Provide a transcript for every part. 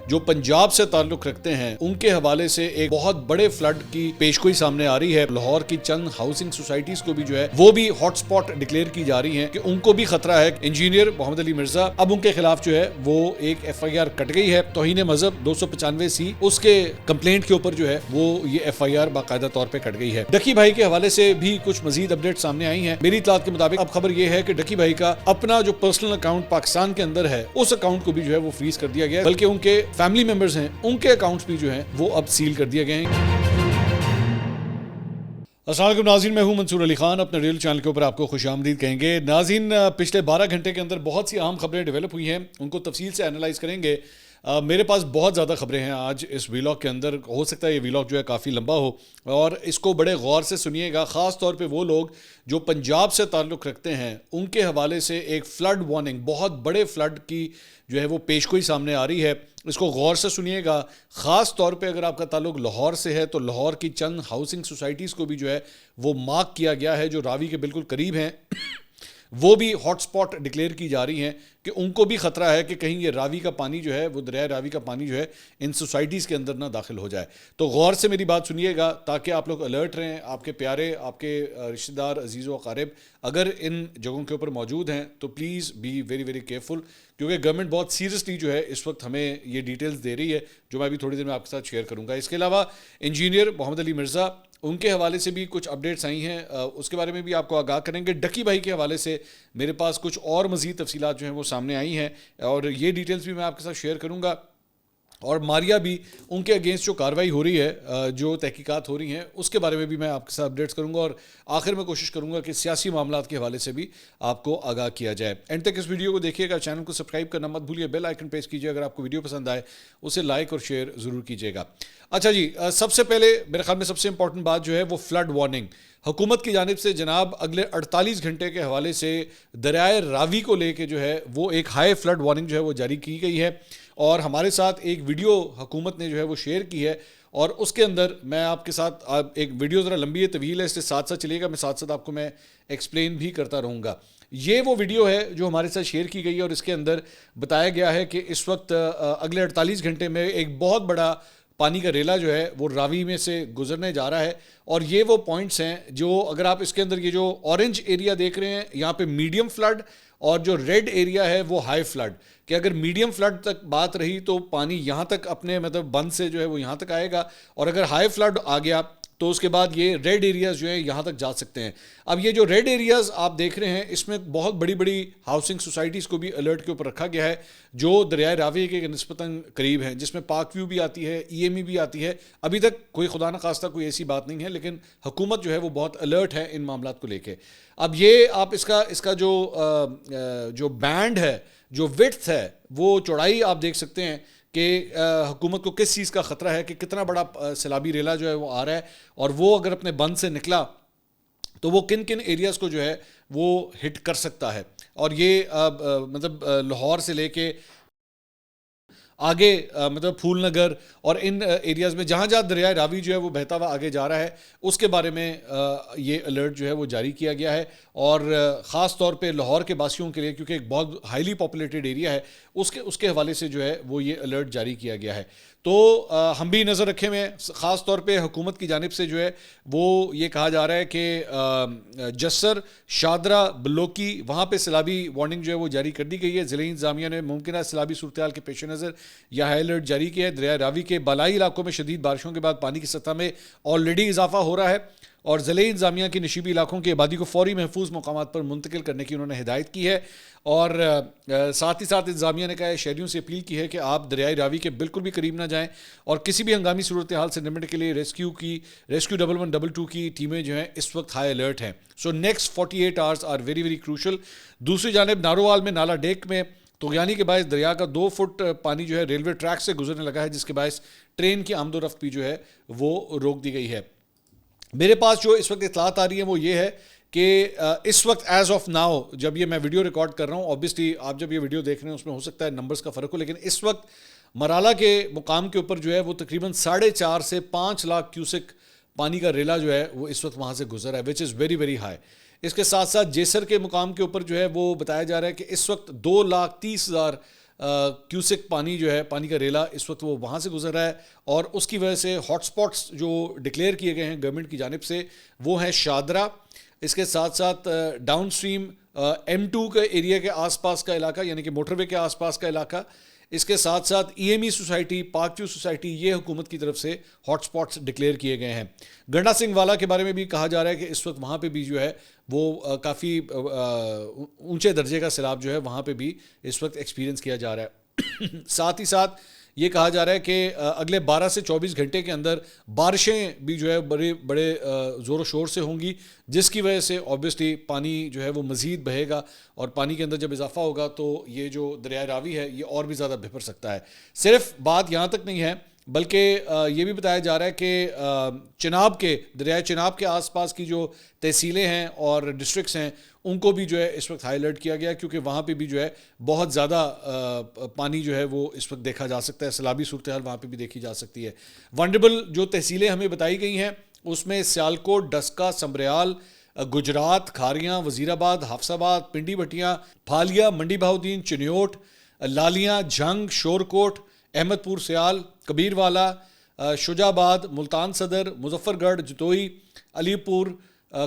جو پنجاب سے تعلق رکھتے ہیں ان کے حوالے سے ایک بہت بڑے فلڈ کی پیشگوئی سامنے آ رہی ہے. لاہور کی چند ہاؤسنگ سوسائٹیز کو بھی جو ہے وہ بھی ہاٹ سپاٹ ڈکلیئر کی جا رہی ہیں کہ ان کو بھی خطرہ ہے. انجینئر محمد علی مرزا اب ان کے خلاف جو ہے وہ ایک ایف آئی آر کٹ گئی ہے. توہین مذہب 295C اس کے کمپلینٹ کے اوپر جو ہے وہ یہ ایف آئی آر باقاعدہ طور پہ کٹ گئی ہے. ڈکی بھائی کے حوالے سے بھی کچھ مزید اپڈیٹ سامنے آئی ہیں. میری اطلاعات کے مطابق اب خبر یہ ہے کہ ڈکی بھائی کا اپنا جو پرسنل اکاؤنٹ پاکستان کے اندر ہے اس اکاؤنٹ کو بھی جو ہے وہ فریز کر دیا گیا ہے، بلکہ ان کے فیملی ممبرز ہیں ان کے اکاؤنٹس بھی جو ہیں وہ اب سیل کر دیے گئے ہیں. السلام علیکم ناظرین، میں ہوں منصور علی خان. اپنے ریل چینل کے اوپر آپ کو خوش آمدید کہیں گے. ناظرین، پچھلے 12 گھنٹے کے اندر بہت سی اہم خبریں ڈیولپ ہوئی ہیں، ان کو تفصیل سے انالائز کریں گے. میرے پاس بہت زیادہ خبریں ہیں آج اس ویلاگ کے اندر. ہو سکتا ہے یہ ویلاگ جو ہے کافی لمبا ہو اور اس کو بڑے غور سے سنیے گا. خاص طور پہ وہ لوگ جو پنجاب سے تعلق رکھتے ہیں ان کے حوالے سے ایک فلڈ وارننگ، بہت بڑے فلڈ کی جو ہے وہ پیشگوئی سامنے آ رہی ہے. اس کو غور سے سنیے گا. خاص طور پہ اگر آپ کا تعلق لاہور سے ہے تو لاہور کی چند ہاؤسنگ سوسائٹیز کو بھی جو ہے وہ مارک کیا گیا ہے جو راوی کے بالکل قریب ہیں. وہ بھی ہاٹ سپاٹ ڈکلیئر کی جا رہی ہیں کہ ان کو بھی خطرہ ہے کہ کہیں یہ راوی کا پانی جو ہے وہ دریائے راوی کا پانی جو ہے ان سوسائٹیز کے اندر نہ داخل ہو جائے. تو غور سے میری بات سنیے گا تاکہ آپ لوگ الرٹ رہیں. آپ کے پیارے، آپ کے رشتہ دار، عزیز و اقارب اگر ان جگہوں کے اوپر موجود ہیں تو please be very very careful, کیونکہ گورنمنٹ بہت سیریسلی جو ہے اس وقت ہمیں یہ ڈیٹیلز دے رہی ہے جو میں ابھی تھوڑی دیر میں آپ کے ساتھ شیئر کروں گا. اس کے علاوہ انجینئر محمد علی مرزا ان کے حوالے سے بھی کچھ اپڈیٹس آئی ہیں، اس کے بارے میں بھی آپ کو آگاہ کریں گے. ڈکی بھائی کے حوالے سے میرے پاس کچھ اور مزید تفصیلات جو ہیں وہ سامنے آئی ہیں اور یہ ڈیٹیلز بھی میں آپ کے ساتھ شیئر کروں گا. اور ماریا بھی ان کے اگینسٹ جو کارروائی ہو رہی ہے، جو تحقیقات ہو رہی ہیں اس کے بارے میں بھی میں آپ کے ساتھ اپڈیٹس کروں گا. اور آخر میں کوشش کروں گا کہ سیاسی معاملات کے حوالے سے بھی آپ کو آگاہ کیا جائے. اینڈ تک اس ویڈیو کو دیکھیے گا. چینل کو سبسکرائب کرنا مت بھولیے، بیل آئیکن پریس کیجیے. اگر آپ کو ویڈیو پسند آئے اسے لائک اور شیئر ضرور کیجیے گا. اچھا جی، سب سے پہلے میرے خیال میں سب سے امپورٹنٹ بات جو ہے وہ فلڈ وارننگ. حکومت کی جانب سے جناب اگلے 48 گھنٹے کے حوالے سے دریائے راوی کو لے کے جو ہے وہ ایک ہائی فلڈ وارننگ جو ہے وہ جاری کی گئی ہے. اور ہمارے ساتھ ایک ویڈیو حکومت نے جو ہے وہ شیئر کی ہے اور اس کے اندر میں آپ کے ساتھ ایک ویڈیو ذرا لمبی ہے، طویل ہے، اس سے ساتھ ساتھ چلیے گا. میں ساتھ ساتھ آپ کو میں ایکسپلین بھی کرتا رہوں گا. یہ وہ ویڈیو ہے جو ہمارے ساتھ شیئر کی گئی ہے اور اس کے اندر بتایا گیا ہے کہ اس وقت اگلے 48 گھنٹے میں ایک بہت بڑا پانی کا ریلا جو ہے وہ راوی میں سے گزرنے جا رہا ہے. اور یہ وہ پوائنٹس ہیں جو اگر آپ اس کے اندر یہ جو اورنج ایریا دیکھ رہے ہیں یہاں پہ میڈیم فلڈ اور جو ریڈ ایریا ہے وہ ہائی فلڈ، کہ اگر میڈیم فلڈ تک بات رہی تو پانی یہاں تک اپنے مطلب بند سے جو ہے وہ یہاں تک آئے گا، اور اگر ہائی فلڈ آ گیا تو اس کے بعد یہ ریڈ ایریاز جو ہیں یہاں تک جا سکتے ہیں. اب یہ جو ریڈ ایریاز آپ دیکھ رہے ہیں اس میں بہت بڑی بڑی ہاؤسنگ سوسائٹیز کو بھی الرٹ کے اوپر رکھا گیا ہے جو دریائے راوی کے نسبتاً قریب ہیں، جس میں پاک ویو بھی آتی ہے، ای ایم ای بھی آتی ہے. ابھی تک کوئی خدا نہ خواستہ کوئی ایسی بات نہیں ہے، لیکن حکومت جو ہے وہ بہت الرٹ ہے ان معاملات کو لے کے. اب یہ آپ اس کا جو بینڈ ہے، جو وڈتھ ہے، وہ چوڑائی آپ دیکھ سکتے ہیں کہ حکومت کو کس چیز کا خطرہ ہے، کہ کتنا بڑا سیلابی ریلا جو ہے وہ آ رہا ہے اور وہ اگر اپنے بند سے نکلا تو وہ کن کن ایریاز کو جو ہے وہ ہٹ کر سکتا ہے. اور یہ مطلب لاہور سے لے کے آگے مطلب پھول نگر اور ان ایریاز میں جہاں جہاں دریائے راوی جو ہے وہ بہتا ہوا آگے جا رہا ہے اس کے بارے میں یہ الرٹ جو ہے وہ جاری کیا گیا ہے. اور خاص طور پہ لاہور کے باسیوں کے لیے، کیونکہ ایک بہت ہائیلی پاپولیٹڈ ایریا ہے، اس کے حوالے سے جو ہے وہ یہ الرٹ جاری کیا گیا ہے. تو ہم بھی نظر رکھے ہوئے ہیں. خاص طور پہ حکومت کی جانب سے جو ہے وہ یہ کہا جا رہا ہے کہ جسر، شادرہ، بلوکی وہاں پہ سیلابی وارننگ جو ہے وہ جاری کر دی گئی ہے. ضلع انتظامیہ نے ممکنہ سیلابی صورتحال کے پیش نظر یہ ہائی الرٹ جاری کیا ہے. دریائے راوی کے بالائی علاقوں میں شدید بارشوں کے بعد پانی کی سطح میں آلریڈی اضافہ ہو رہا ہے اور ضلع انتظامیہ کی نشیبی علاقوں کی آبادی کو فوری محفوظ مقامات پر منتقل کرنے کی انہوں نے ہدایت کی ہے. اور ساتھ ہی ساتھ انتظامیہ نے کہا ہے، شہریوں سے اپیل کی ہے کہ آپ دریائے راوی کے بالکل بھی قریب نہ جائیں اور کسی بھی ہنگامی صورتحال سے نمٹنے کے لیے ریسکیو 1122 کی ٹیمیں جو ہیں اس وقت ہائی الرٹ ہیں. So next 48 hours are very very crucial. دوسری جانب نارووال میں نالا ڈیک میں طغیانی کے باعث دریا کا 2 فٹ پانی جو ہے ریلوے ٹریک سے گزرنے لگا ہے، جس کے باعث ٹرین کی آمد و رفت بھی جو ہے وہ روک دی گئی ہے. میرے پاس جو اس وقت اطلاعات آ رہی ہیں وہ یہ ہے کہ اس وقت ایز آف ناؤ جب یہ میں ویڈیو ریکارڈ کر رہا ہوں، اوبیسلی آپ جب یہ ویڈیو دیکھ رہے ہیں اس میں ہو سکتا ہے نمبرز کا فرق ہو، لیکن اس وقت مرالہ کے مقام کے اوپر جو ہے وہ تقریباً 4.5 سے 5 لاکھ کیوسک پانی کا ریلا جو ہے وہ اس وقت وہاں سے گزر ہے، وچ از ویری ویری ہائی. اس کے ساتھ ساتھ جیسر کے مقام کے اوپر جو ہے وہ بتایا جا رہا ہے کہ اس وقت 2,30,000 کیوسک پانی جو ہے، پانی کا ریلا اس وقت وہ وہاں سے گزر رہا ہے، اور اس کی وجہ سے ہاٹ سپاٹس جو ڈکلیئر کیے گئے ہیں گورنمنٹ کی جانب سے وہ ہیں شادرہ، اس کے ساتھ ساتھ ڈاؤن اسٹریم M2 کے ایریا کے آس پاس کا علاقہ، یعنی کہ موٹر وے کے آس پاس کا علاقہ، اس کے ساتھ ساتھ EME سوسائٹی، پاک ویو سوسائٹی، یہ حکومت کی طرف سے ہاٹ سپاٹس ڈکلیئر کیے گئے ہیں۔ گنڈا سنگھ والا کے بارے میں بھی کہا جا رہا ہے کہ اس وقت وہاں پہ بھی جو ہے وہ کافی اونچے درجے کا سیلاب جو ہے وہاں پہ بھی اس وقت ایکسپیرینس کیا جا رہا ہے۔ ساتھ ہی ساتھ یہ کہا جا رہا ہے کہ اگلے 12 سے 24 گھنٹے کے اندر بارشیں بھی جو ہے بڑے زور و شور سے ہوں گی، جس کی وجہ سے اوبیسلی پانی جو ہے وہ مزید بہے گا، اور پانی کے اندر جب اضافہ ہوگا تو یہ جو دریائے راوی ہے یہ اور بھی زیادہ بھر سکتا ہے۔ صرف بات یہاں تک نہیں ہے، بلکہ یہ بھی بتایا جا رہا ہے کہ چناب کے دریائے چناب کے آس پاس کی جو تحصیلیں ہیں اور ڈسٹرکٹس ہیں ان کو بھی جو ہے اس وقت ہائی الرٹ کیا گیا، کیونکہ وہاں پہ بھی جو ہے بہت زیادہ پانی جو ہے وہ اس وقت دیکھا جا سکتا ہے، سیلابی صورتحال وہاں پہ بھی دیکھی جا سکتی ہے۔ ونڈربل جو تحصیلیں ہمیں بتائی گئی ہیں اس میں سیالکوٹ، ڈسکا، سمبریال، گجرات، کھاریاں، وزیرآباد، حافظ آباد، پنڈی بھٹیاں، پھالیا، منڈی بہاؤدین، چنیوٹ، لالیاں، جھنگ، شورکوٹ، احمد پور سیال، کبیر والا، شجاع آباد، ملتان صدر، مظفر گڑھ، جتوئی، علی پور،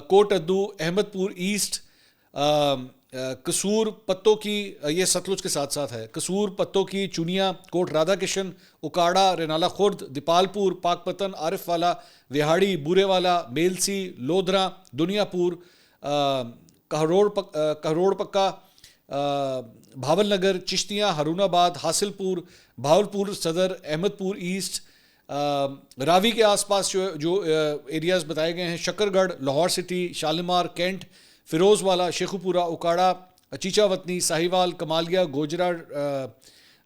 کوٹ ادو، احمد پور ایسٹ، قصور پتوں کی، یہ ستلج کے ساتھ ساتھ ہے، قصور پتوں کی، چونیا، کوٹ رادھا کشن، اکاڑا، رینالہ خرد، دیپال پور، پاک پتن، عارف والا، وہاڑی، بورے والا، میلسی، لودھرا، دنیا پور، کہروڑ پکا، بھاول نگر، چشتیاں، ہارون آباد، حاصل پور، بھاول پور صدر، احمد پور ایسٹ، راوی کے آس پاس جو ایریاز بتائے گئے ہیں، شکر گڑھ، لاہور سٹی، شالیمار، کینٹ، فیروز والا، شیخو پورہ، اکاڑا، چیچا وطنی، ساہیوال، کمالیہ، گوجرا،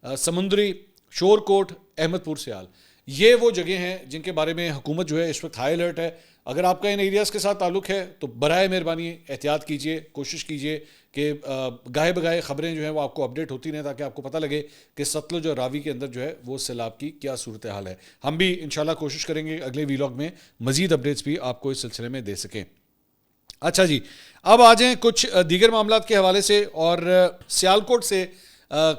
سمندری، شورکوٹ، احمد پور سیال، یہ وہ جگہیں ہیں جن کے بارے میں حکومت جو ہے اس وقت ہائی الرٹ ہے۔ اگر آپ کا ان ایریاز کے ساتھ تعلق ہے تو برائے مہربانی احتیاط کیجئے، کوشش کیجئے کہ گاہے بگاہے خبریں جو ہیں وہ آپ کو اپڈیٹ ہوتی رہیں، تاکہ آپ کو پتہ لگے کہ ستلج اور راوی کے اندر جو ہے وہ سیلاب کی کیا صورتحال ہے۔ ہم بھی انشاءاللہ کوشش کریں گے اگلے ویلاگ میں مزید اپڈیٹس بھی آپ کو اس سلسلے میں دے سکیں۔ اچھا جی، اب آ جائیں کچھ دیگر معاملات کے حوالے سے، اور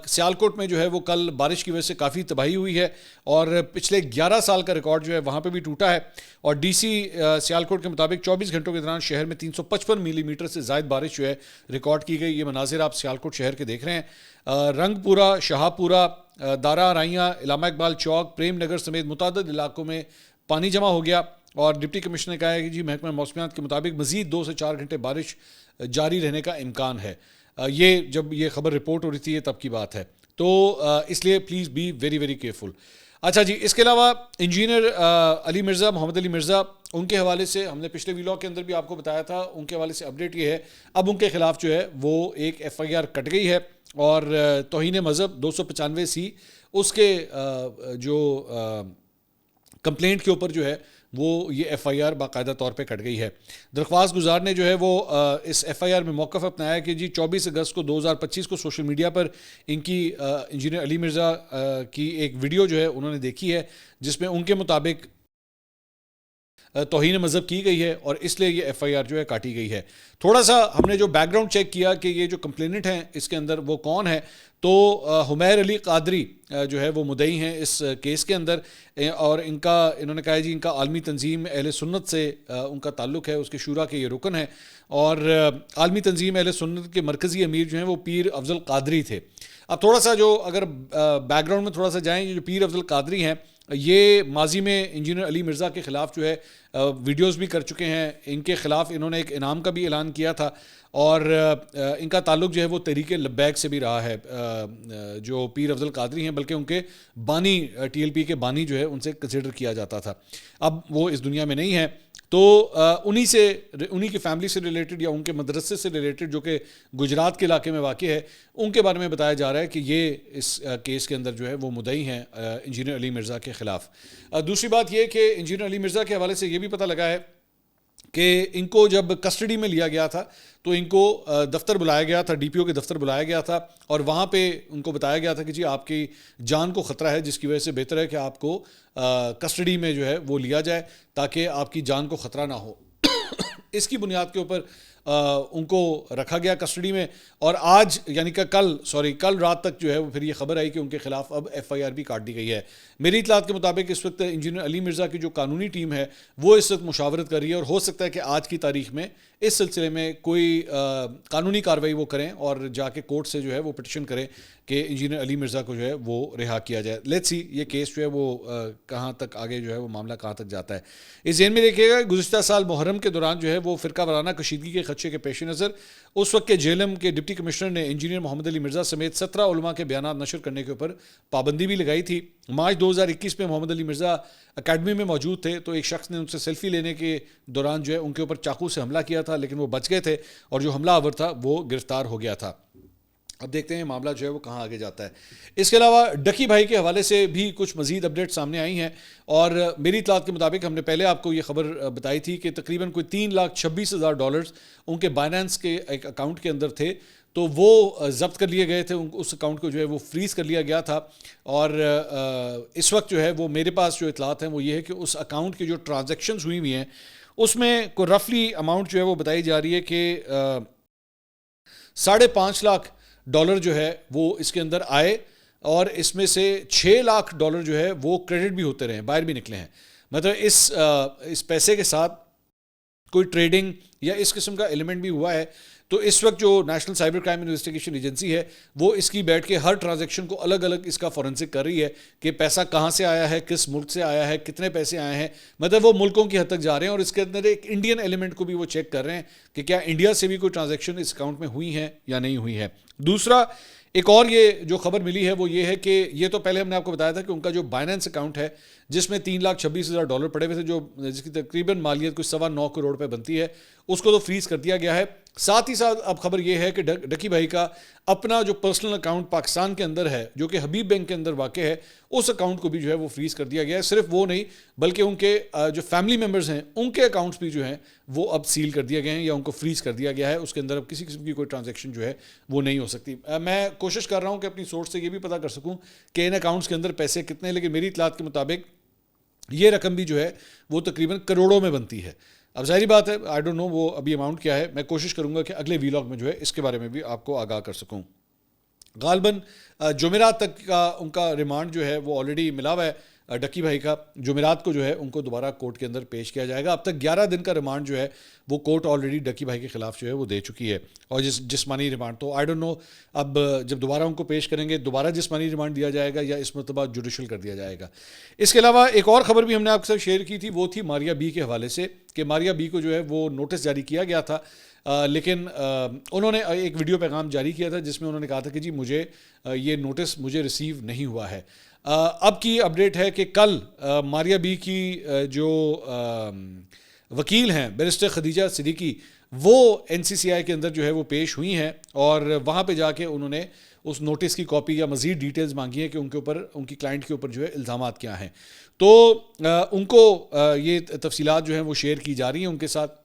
سیالکوٹ میں جو ہے وہ کل بارش کی وجہ سے کافی تباہی ہوئی ہے، اور پچھلے 11 سال کا ریکارڈ جو ہے وہاں پہ بھی ٹوٹا ہے، اور ڈی سی سیالکوٹ کے مطابق 24 گھنٹوں کے دوران شہر میں 355 ملی میٹر سے زائد بارش جو ہے ریکارڈ کی گئی۔ یہ مناظر آپ سیالکوٹ شہر کے دیکھ رہے ہیں۔ رنگ پورہ، شہاب پورہ، دارا رائیاں، علامہ اقبال چوک، پریم نگر سمیت متعدد علاقوں میں پانی جمع ہو گیا، اور ڈپٹی کمشنر نے کہا ہے کہ جی محکمہ موسمیات کے مطابق مزید 2 سے 4 گھنٹے بارش جاری رہنے کا امکان ہے۔ یہ جب یہ خبر رپورٹ ہو رہی تھی تب کی بات ہے، تو اس لیے please be very very careful. اچھا جی، اس کے علاوہ انجینئر علی مرزا، محمد علی مرزا، ان کے حوالے سے ہم نے پچھلے ویلاگ کے اندر بھی آپ کو بتایا تھا، ان کے حوالے سے اپڈیٹ یہ ہے، اب ان کے خلاف جو ہے وہ ایک FIR کٹ گئی ہے، اور توہین مذہب 295C اس کے جو کمپلینٹ کے اوپر جو ہے وہ یہ FIR باقاعدہ طور پہ کٹ گئی ہے۔ درخواست گزار نے جو ہے وہ اس FIR میں موقف اپنایا کہ جی 24 اگست کو 2025 کو سوشل میڈیا پر ان کی انجینئر علی مرزا کی ایک ویڈیو جو ہے انہوں نے دیکھی ہے، جس میں ان کے مطابق توہین مذہب کی گئی ہے، اور اس لیے یہ FIR جو ہے کاٹی گئی ہے۔ تھوڑا سا ہم نے جو بیک گراؤنڈ چیک کیا کہ یہ جو کمپلیننٹ ہیں اس کے اندر وہ کون ہے، تو حمیر علی قادری جو ہے وہ مدعی ہیں اس کیس کے اندر، اور انہوں نے کہا جی ان کا عالمی تنظیم اہل سنت سے ان کا تعلق ہے، اس کے شورا کے یہ رکن ہیں، اور عالمی تنظیم اہل سنت کے مرکزی امیر جو ہیں وہ پیر افضل قادری تھے۔ اب تھوڑا سا جو اگر بیک گراؤنڈ میں تھوڑا سا جائیں، یہ جو پیر افضل قادری ہیں یہ ماضی میں انجینئر علی مرزا کے خلاف جو ہے ویڈیوز بھی کر چکے ہیں، ان کے خلاف انہوں نے ایک انعام کا بھی اعلان کیا تھا، اور ان کا تعلق جو ہے وہ تحریک لبیک سے بھی رہا ہے، جو پیر افضل قادری ہیں، بلکہ ان کے بانی TLP کے بانی جو ہے ان سے کنسیڈر کیا جاتا تھا۔ اب وہ اس دنیا میں نہیں ہے، تو انہی کی فیملی سے ریلیٹڈ یا ان کے مدرسے سے ریلیٹڈ جو کہ گجرات کے علاقے میں واقع ہے، ان کے بارے میں بتایا جا رہا ہے کہ یہ اس کیس کے اندر جو ہے وہ مدعی ہیں انجینئر علی مرزا کے خلاف۔ دوسری بات یہ کہ انجینئر علی مرزا کے حوالے سے یہ بھی پتہ لگا ہے کہ ان کو جب کسٹڈی میں لیا گیا تھا تو ان کو دفتر بلایا گیا تھا، DPO کے دفتر بلایا گیا تھا، اور وہاں پہ ان کو بتایا گیا تھا کہ جی آپ کی جان کو خطرہ ہے، جس کی وجہ سے بہتر ہے کہ آپ کو کسٹڈی میں جو ہے وہ لیا جائے تاکہ آپ کی جان کو خطرہ نہ ہو۔ اس کی بنیاد کے اوپر ان کو رکھا گیا کسٹڈی میں، اور آج یعنی کہ کل رات تک جو ہے وہ پھر یہ خبر آئی کہ ان کے خلاف اب ایف آئی آر بھی کاٹ دی گئی ہے۔ میری اطلاعات کے مطابق اس وقت انجینئر علی مرزا کی جو قانونی ٹیم ہے وہ اس وقت مشاورت کر رہی ہے، اور ہو سکتا ہے کہ آج کی تاریخ میں اس سلسلے میں کوئی قانونی کارروائی وہ کریں اور جا کے کورٹ سے جو ہے وہ پٹیشن کریں کہ انجینئر علی مرزا کو جو ہے وہ رہا کیا جائے۔ لیٹس سی یہ کیس جو ہے وہ کہاں تک آگے جو ہے وہ معاملہ کہاں تک جاتا ہے۔ اس ذہن میں دیکھیے گا گزشتہ سال محرم کے دوران جو ہے وہ فرقہ وارانہ کشیدگی کے خدشے کے پیش نظر اس وقت کے جیلم کے ڈپٹی کمشنر نے انجینئر محمد علی مرزا سمیت 17 علماء کے بیانات نشر کرنے کے اوپر پابندی بھی لگائی تھی۔ مارچ 2021 میں محمد علی مرزا اکیڈمی میں موجود تھے تو ایک شخص نے ان سے سیلفی لینے کے دوران جو ہے ان کے اوپر چاقو سے حملہ کیا تھا، لیکن وہ بچ گئے تھے اور جو حملہ آور تھا وہ گرفتار ہو گیا تھا۔ اب دیکھتے ہیں معاملہ جو ہے وہ کہاں آگے جاتا ہے۔ اس کے علاوہ ڈکی بھائی کے حوالے سے بھی کچھ مزید اپڈیٹ سامنے آئی ہیں، اور میری اطلاعات کے مطابق ہم نے پہلے آپ کو یہ خبر بتائی تھی کہ تقریباً کوئی $3,26,000 ان کے بائنانس کے ایک اکاؤنٹ کے اندر تھے، تو وہ ضبط کر لیے گئے تھے، اس اکاؤنٹ کو جو ہے وہ فریز کر لیا گیا تھا، اور اس وقت جو ہے وہ میرے پاس جو اطلاعات ہیں وہ یہ ہے کہ اس اکاؤنٹ کی جو ٹرانزیکشنز ہوئی ہیں اس میں کوئی رفلی اماؤنٹ جو ہے وہ بتائی جا رہی ہے کہ $5.5 لاکھ جو ہے وہ اس کے اندر آئے، اور اس میں سے $6 لاکھ جو ہے وہ کریڈٹ بھی ہوتے رہے ہیں، باہر بھی نکلے ہیں۔ مطلب اس پیسے کے ساتھ کوئی ٹریڈنگ یا اس قسم کا ایلیمنٹ بھی ہوا ہے، تو اس وقت جو national cyber crime investigation agency ہے وہ اس کی بیٹھ کے ہر ٹرانزیکشن کو الگ الگ اس کا فورنسک کر رہی ہے کہ پیسہ کہاں سے آیا ہے، کس ملک سے آیا ہے، کتنے پیسے آئے ہیں، مطلب وہ ملکوں کی حد تک جا رہے ہیں، اور اس کے اندر ایک انڈین ایلیمنٹ کو بھی وہ چیک کر رہے ہیں کہ کیا انڈیا سے بھی کوئی ٹرانزیکشن اس اکاؤنٹ میں ہوئی ہیں یا نہیں ہوئی ہے۔ دوسرا ایک اور یہ جو خبر ملی ہے وہ یہ ہے کہ یہ تو پہلے ہم نے آپ کو بتایا تھا کہ ان کا جو بائنانس اکاؤنٹ ہے جس میں $3,26,000 پڑے ہوئے تھے، جس کی تقریباً مالیت کچھ 9.25 کروڑ پہ بنتی ہے، اس کو تو فریز کر دیا گیا ہے۔ ساتھ ہی ساتھ اب خبر یہ ہے کہ ڈکی بھائی کا اپنا جو پرسنل اکاؤنٹ پاکستان کے اندر ہے جو کہ حبیب بینک کے اندر واقع ہے، اس اکاؤنٹ کو بھی جو ہے وہ فریز کر دیا گیا ہے۔ صرف وہ نہیں بلکہ ان کے جو فیملی ممبرز ہیں ان کے اکاؤنٹس بھی جو ہیں وہ اب سیل کر دیے گئے ہیں یا ان کو فریز کر دیا گیا ہے، اس کے اندر اب کسی قسم کی کوئی ٹرانزیکشن جو ہے وہ نہیں ہو سکتی۔ میں کوشش کر رہا ہوں کہ اپنی سورس سے یہ بھی پتہ کر سکوں کہ ان اکاؤنٹس کے اندر پیسے کتنے، لیکن میری اطلاعات کے مطابق یہ رقم بھی جو ہے وہ تقریباً کروڑوں میں بنتی ہے۔ اب ظاہری بات ہے آئی ڈونٹ نو وہ ابھی اماؤنٹ کیا ہے، میں کوشش کروں گا کہ اگلے ویلاگ میں جو ہے اس کے بارے میں بھی آپ کو آگاہ کر سکوں۔ غالباً جمعرات تک کا ان کا ریمانڈ جو ہے وہ آلریڈی ملا ہوا ہے ڈکی بھائی کا، جمعرات کو جو ہے ان کو دوبارہ کورٹ کے اندر پیش کیا جائے گا۔ اب تک 11 دن کا ریمانڈ جو ہے وہ کورٹ آلریڈی ڈکی بھائی کے خلاف جو ہے وہ دے چکی ہے، اور جسمانی ریمانڈ تو آئی ڈونٹ نو اب جب دوبارہ ان کو پیش کریں گے دوبارہ جسمانی ریمانڈ دیا جائے گا یا اس مرتبہ جوڈیشل کر دیا جائے گا۔ اس کے علاوہ ایک اور خبر بھی ہم نے آپ کے ساتھ شیئر کی تھی، وہ تھی ماریا بی کے حوالے سے کہ ماریا بی کو جو ہے وہ نوٹس جاری کیا گیا تھا، لیکن انہوں نے ایک ویڈیو پیغام جاری کیا تھا جس میں انہوں نے کہا تھا کہ جی مجھے یہ نوٹس مجھے ریسیو نہیں ہوا ہے۔ اب کی اپڈیٹ ہے کہ کل ماریا بی کی جو وکیل ہیں بیرسٹر خدیجہ صدیقی وہ NCCI کے اندر جو ہے وہ پیش ہوئی ہیں، اور وہاں پہ جا کے انہوں نے اس نوٹس کی کاپی یا مزید ڈیٹیلز مانگی ہیں کہ ان کے اوپر ان کی کلائنٹ کے اوپر جو ہے الزامات کیا ہیں، تو ان کو یہ تفصیلات جو ہیں وہ شیئر کی جا رہی ہیں ان کے ساتھ،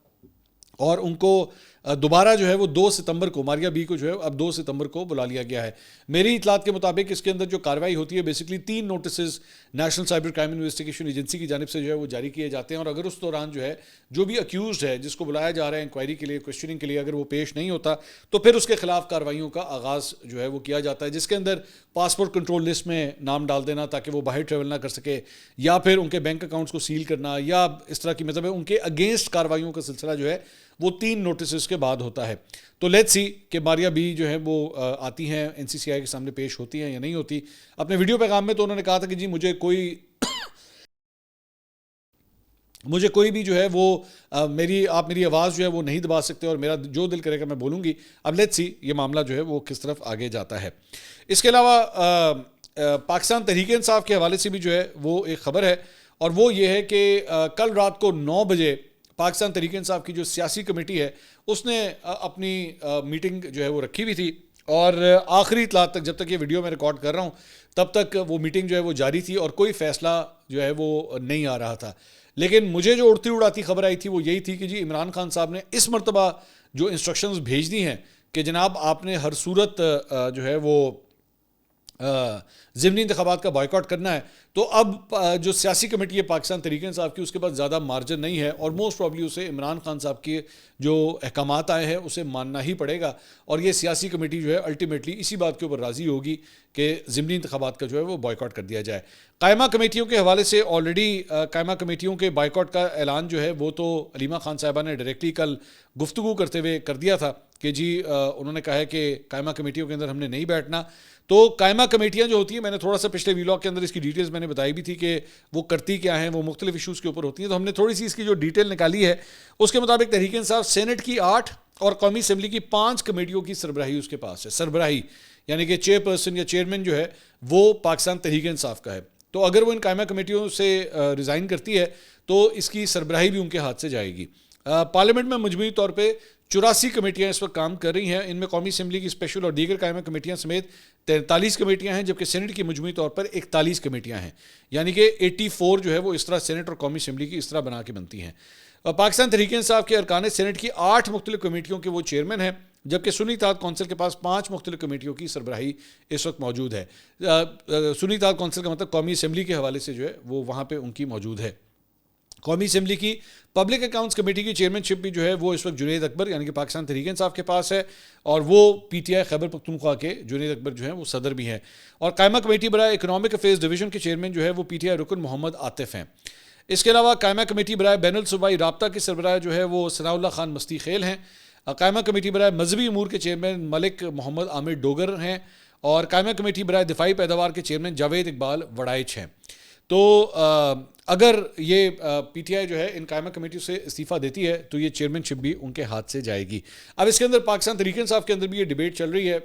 اور ان کو دوبارہ جو ہے وہ 2 ستمبر کو ماریا بی کو جو ہے اب 2 ستمبر کو بلا لیا گیا ہے۔ میری اطلاعات کے مطابق اس کے اندر جو کارروائی ہوتی ہے basically 3 notices national cyber crime investigation agency کی جانب سے جو ہے وہ جاری کیے جاتے ہیں، اور اگر اس دوران جو ہے جو بھی اکیوزڈ ہے جس کو بلایا جا رہا ہے انکوائری کے لیے کویسچننگ کے لیے اگر وہ پیش نہیں ہوتا تو پھر اس کے خلاف کارروائیوں کا آغاز جو ہے وہ کیا جاتا ہے، جس کے اندر پاسپورٹ کنٹرول لسٹ میں نام ڈال دینا تاکہ وہ باہر ٹریول نہ کر سکے، یا پھر ان کے بینک اکاؤنٹس کو سیل کرنا، یا اس طرح کی مطلب ہے ان کے اگینسٹ کارروائیوں کا سلسلہ جو ہے وہ 3 نوٹسز کے بعد ہوتا ہے۔ تو لیٹس سی کہ ماریا بی جو ہے وہ آتی ہیں NCCI کے سامنے پیش ہوتی ہیں یا نہیں ہوتی۔ اپنے ویڈیو پیغام میں تو انہوں نے کہا تھا کہ جی مجھے کوئی بھی جو ہے وہ آپ میری آواز جو ہے وہ نہیں دبا سکتے، اور میرا جو دل کرے گا میں بولوں گی۔ اب لیٹس سی یہ معاملہ جو ہے وہ کس طرف آگے جاتا ہے۔ اس کے علاوہ پاکستان تحریک انصاف کے حوالے سے بھی جو ہے وہ ایک خبر ہے، اور وہ یہ ہے کہ کل رات کو 9 بجے پاکستان تحریک انصاف کی جو سیاسی کمیٹی ہے اس نے اپنی میٹنگ جو ہے وہ رکھی ہوئی تھی، اور آخری اطلاعات تک جب تک یہ ویڈیو میں ریکارڈ کر رہا ہوں تب تک وہ میٹنگ جو ہے وہ جاری تھی اور کوئی فیصلہ جو ہے وہ نہیں آ رہا تھا۔ لیکن مجھے جو اڑتی اڑاتی خبر آئی تھی وہ یہی تھی کہ جی عمران خان صاحب نے اس مرتبہ جو انسٹرکشنز بھیج دی ہیں کہ جناب آپ نے ہر صورت جو ہے وہ ضمنی انتخابات کا بائیکاٹ کرنا ہے، تو اب جو سیاسی کمیٹی ہے پاکستان تحریک انصاف کی، اس کے پاس زیادہ مارجن نہیں ہے، اور موسٹ پرابلی اسے عمران خان صاحب کے جو احکامات آئے ہیں اسے ماننا ہی پڑے گا، اور یہ سیاسی کمیٹی جو ہے الٹیمیٹلی اسی بات کے اوپر راضی ہوگی کہ ضمنی انتخابات کا جو ہے وہ بائیکاٹ کر دیا جائے۔ قائمہ کمیٹیوں کے حوالے سے آلریڈی قائمہ کمیٹیوں کے بائیکاٹ کا اعلان جو ہے وہ تو علیمہ خان صاحبہ نے ڈائریکٹلی کل گفتگو کرتے ہوئے کر دیا تھا کہ جی انہوں نے کہا ہے کہ قائمہ کمیٹیوں کے اندر ہم نے نہیں بیٹھنا۔ تو قائمہ کمیٹیاں جو ہوتی ہیں، میں نے تھوڑا سا پچھلے ویلاگ کے اندر اس کی ڈیٹیلز میں نے بتائی بھی تھی کہ وہ کرتی کیا ہیں، وہ مختلف ایشوز کے اوپر ہوتی ہیں، تو ہم نے تھوڑی سی اس کی جو ڈیٹیل نکالی ہے اس کے مطابق تحریک انصاف سینٹ کی 8 اور قومی اسمبلی کی 5 کمیٹیوں کی سربراہی اس کے پاس ہے، سربراہی یعنی کہ چیئر پرسن یا چیئرمین جو ہے وہ پاکستان تحریک انصاف کا ہے۔ تو اگر وہ ان قائمہ کمیٹیوں سے ریزائن کرتی ہے تو اس کی سربراہی بھی ان کے ہاتھ سے جائے گی۔ پارلیمنٹ میں مجموعی طور پہ 84 کمیٹیاں اس وقت کام کر رہی ہیں، ان میں قومی اسمبلی کی اسپیشل اور دیگر قائمہ کمیٹیاں سمیت 43 کمیٹیاں ہیں، جبکہ سینٹ کی مجموعی طور پر 41 کمیٹیاں ہیں، یعنی کہ 84 جو ہے وہ اس طرح سینٹ اور قومی اسمبلی کی اس طرح بنا کے بنتی ہیں۔ پاکستان تحریک انصاف کے ارکان سینٹ کی 8 مختلف کمیٹیوں کے وہ چیئرمین ہیں، جبکہ سنی اتحاد کونسل کے پاس 5 مختلف کمیٹیوں کی سربراہی اس وقت موجود ہے۔ سنی اتحاد کونسل کا مطلب قومی اسمبلی کے حوالے سے جو ہے وہ وہاں پہ ان کی موجود ہے۔ قومی اسمبلی کی پبلک اکاؤنٹس کمیٹی کی چیئرمین شپ بھی جو ہے وہ اس وقت جنید اکبر یعنی کہ پاکستان تحریک انصاف کے پاس ہے، اور وہ P T I Khyber Pakhtunkhwa کے جنید اکبر جو ہیں وہ صدر بھی ہیں، اور قائمہ کمیٹی برائے اکنامک افیئرز ڈویژن کے چیئرمین جو ہے وہ پی ٹی آئی رکن محمد عاطف ہیں۔ اس کے علاوہ قائمہ کمیٹی برائے بین الصوبائی رابطہ کے سربراہ جو ہے وہ ثناء اللہ خان مستی خیل ہیں، قائمہ کمیٹی برائے مذہبی امور کے چیئرمین ملک محمد عامر ڈوگر ہیں، اور قائمہ کمیٹی برائے دفاعی پیداوار کے چیئرمین جاوید اقبال وڑائچ ہیں۔ تو اگر یہ پی ٹی آئی جو ہے ان قائمہ کمیٹیوں سے استعفیٰ دیتی ہے تو یہ چیئرمین شپ بھی ان کے ہاتھ سے جائے گی۔ اب اس کے اندر پاکستان تحریک انصاف کے اندر بھی یہ ڈیبیٹ چل رہی ہے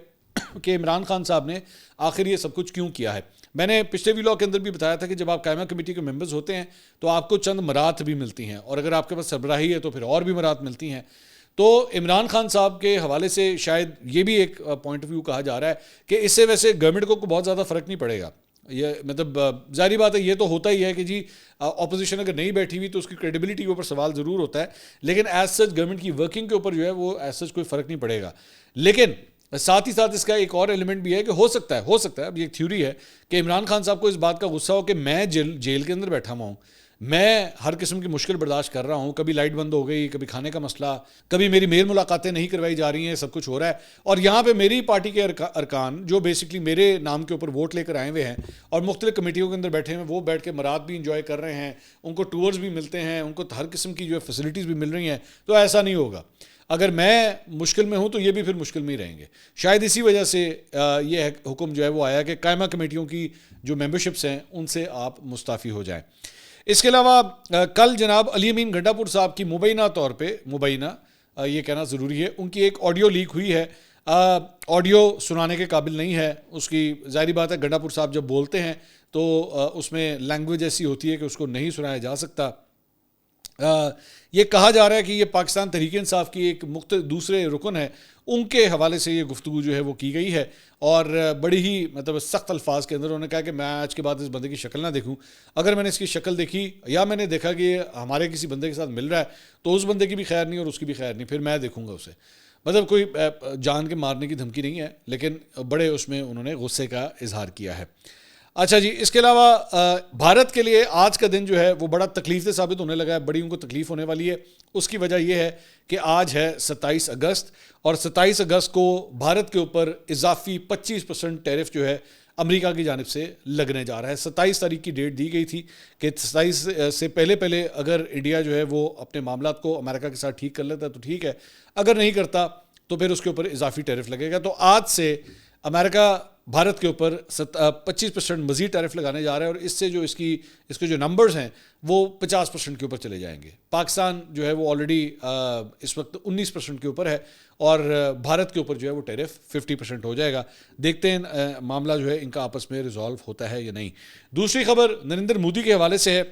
کہ عمران خان صاحب نے آخر یہ سب کچھ کیوں کیا ہے۔ میں نے پچھلے ویلاگ کے اندر بھی بتایا تھا کہ جب آپ قائمہ کمیٹی کے ممبرز ہوتے ہیں تو آپ کو چند مرات بھی ملتی ہیں، اور اگر آپ کے پاس سربراہی ہے تو پھر اور بھی مرات ملتی ہیں۔ تو عمران خان صاحب کے حوالے سے شاید یہ بھی ایک پوائنٹ آف ویو کہا جا رہا ہے کہ اس سے ویسے گورنمنٹ کو بہت زیادہ فرق نہیں پڑے گا۔ یہ مطلب ظاہری بات ہے، یہ تو ہوتا ہی ہے کہ جی اپوزیشن اگر نہیں بیٹھی ہوئی تو اس کی کریڈیبلٹی کے اوپر سوال ضرور ہوتا ہے، لیکن ایز سچ گورنمنٹ کی ورکنگ کے اوپر جو ہے وہ ایز سچ کوئی فرق نہیں پڑے گا۔ لیکن ساتھ ہی ساتھ اس کا ایک اور ایلیمنٹ بھی ہے کہ ہو سکتا ہے اب یہ ایک تھیوری ہے کہ عمران خان صاحب کو اس بات کا غصہ ہو کہ میں جیل کے اندر بیٹھا ہوا ہوں، میں ہر قسم کی مشکل برداشت کر رہا ہوں، کبھی لائٹ بند ہو گئی، کبھی کھانے کا مسئلہ، کبھی میری میل ملاقاتیں نہیں کروائی جا رہی ہیں، سب کچھ ہو رہا ہے، اور یہاں پہ میری پارٹی کے ارکان جو بیسکلی میرے نام کے اوپر ووٹ لے کر آئے ہوئے ہیں اور مختلف کمیٹیوں کے اندر بیٹھے ہیں، وہ بیٹھ کے مراد بھی انجوائے کر رہے ہیں، ان کو ٹورز بھی ملتے ہیں، ان کو ہر قسم کی جو ہے فیسلٹیز بھی مل رہی ہیں۔ تو ایسا نہیں ہوگا، اگر میں مشکل میں ہوں تو یہ بھی پھر مشکل میں ہی رہیں گے۔ شاید اسی وجہ سے یہ حکم جو ہے وہ آیا کہ قائمہ کمیٹیوں کی جو ممبرشپس ہیں ان سے آپ مستعفی ہو جائیں۔ اس کے علاوہ کل جناب علی امین گنڈا پور صاحب کی مبینہ طور پہ یہ کہنا ضروری ہے، ان کی ایک آڈیو لیک ہوئی ہے، آڈیو سنانے کے قابل نہیں ہے، اس کی ظاہری بات ہے گنڈا پور صاحب جب بولتے ہیں تو اس میں لینگویج ایسی ہوتی ہے کہ اس کو نہیں سنایا جا سکتا۔ یہ کہا جا رہا ہے کہ یہ پاکستان تحریک انصاف کی ایک دوسرے رکن ہے، ان کے حوالے سے یہ گفتگو جو ہے وہ کی گئی ہے، اور بڑی ہی مطلب سخت الفاظ کے اندر انہوں نے کہا کہ میں آج کے بعد اس بندے کی شکل نہ دیکھوں، اگر میں نے اس کی شکل دیکھی یا میں نے دیکھا کہ یہ ہمارے کسی بندے کے ساتھ مل رہا ہے تو اس بندے کی بھی خیر نہیں اور اس کی بھی خیر نہیں، پھر میں دیکھوں گا اسے۔ مطلب کوئی جان کے مارنے کی دھمکی نہیں ہے، لیکن بڑے اس میں انہوں نے غصے کا اظہار کیا ہے۔ اچھا جی، اس کے علاوہ بھارت کے لیے آج کا دن جو ہے وہ بڑا تکلیف دہ ثابت ہونے لگا ہے، بڑی ان کو تکلیف ہونے والی ہے۔ اس کی وجہ یہ ہے کہ آج ہے 27 اگست، اور 27 اگست کو بھارت کے اوپر اضافی 25% ٹیرف جو ہے امریکہ کی جانب سے لگنے جا رہا ہے۔ 27 تاریخ کی ڈیٹ دی گئی تھی کہ 27 سے پہلے اگر انڈیا جو ہے وہ اپنے معاملات کو امریکہ کے ساتھ ٹھیک کر لیتا ہے تو ٹھیک ہے، اگر نہیں کرتا تو پھر اس کے اوپر اضافی ٹیرف لگے گا۔ تو آج سے امریکہ بھارت کے اوپر 25% مزید ٹیرف لگانے جا رہا ہے، اور اس سے جو اس کے جو نمبرز ہیں وہ 50% کے اوپر چلے جائیں گے۔ پاکستان جو ہے وہ آلریڈی اس وقت 19% کے اوپر ہے، اور بھارت کے اوپر جو ہے وہ ٹیرف 50% ہو جائے گا۔ دیکھتے ہیں معاملہ جو ہے ان کا آپس میں ریزالو ہوتا ہے یا نہیں۔ دوسری خبر نریندر مودی کے حوالے سے ہے۔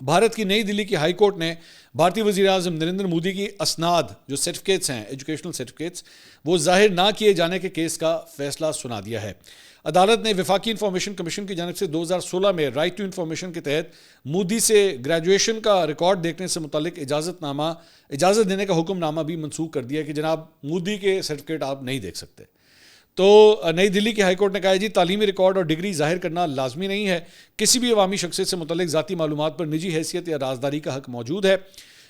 بھارت کی نئی دلی کی ہائی کورٹ نے بھارتی وزیر اعظم نریندر مودی کی اسناد جو سرٹیفکیٹس ہیں، ایجوکیشنل سرٹیفکیٹس، وہ ظاہر نہ کیے جانے کے کیس کا فیصلہ سنا دیا ہے۔ عدالت نے وفاقی انفارمیشن کمیشن کی جانب سے 2016 میں رائٹ ٹو انفارمیشن کے تحت مودی سے گریجویشن کا ریکارڈ دیکھنے سے متعلق اجازت دینے کا حکم نامہ بھی منسوخ کر دیا کہ جناب مودی کے سرٹیفکیٹ آپ نہیں دیکھ سکتے۔ تو نئی دلی کی ہائی کورٹ نے کہا ہے جی تعلیمی ریکارڈ اور ڈگری ظاہر کرنا لازمی نہیں ہے. کسی بھی عوامی شخصیت سے متعلق ذاتی معلومات پر نجی حیثیت یا رازداری کا حق موجود ہے.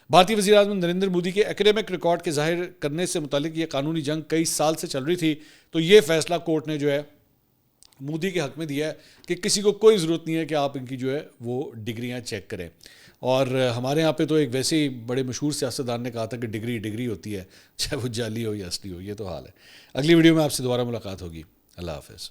بھارتی وزیر اعظم نریندر مودی کے ایکیڈیمک ریکارڈ کے ظاہر کرنے سے متعلق یہ قانونی جنگ کئی سال سے چل رہی تھی. تو یہ فیصلہ کورٹ نے جو ہے مودی کے حق میں دیا ہے کہ کسی کو کوئی ضرورت نہیں ہے کہ آپ ان کی جو ہے وہ ڈگریاں چیک کریں. اور ہمارے یہاں پہ تو ایک ویسے ہی بڑے مشہور سیاستدان نے کہا تھا کہ ڈگری ہوتی ہے, چاہے وہ جعلی ہو یا اصلی ہو. یہ تو حال ہے. اگلی ویڈیو میں آپ سے دوبارہ ملاقات ہوگی. اللہ حافظ.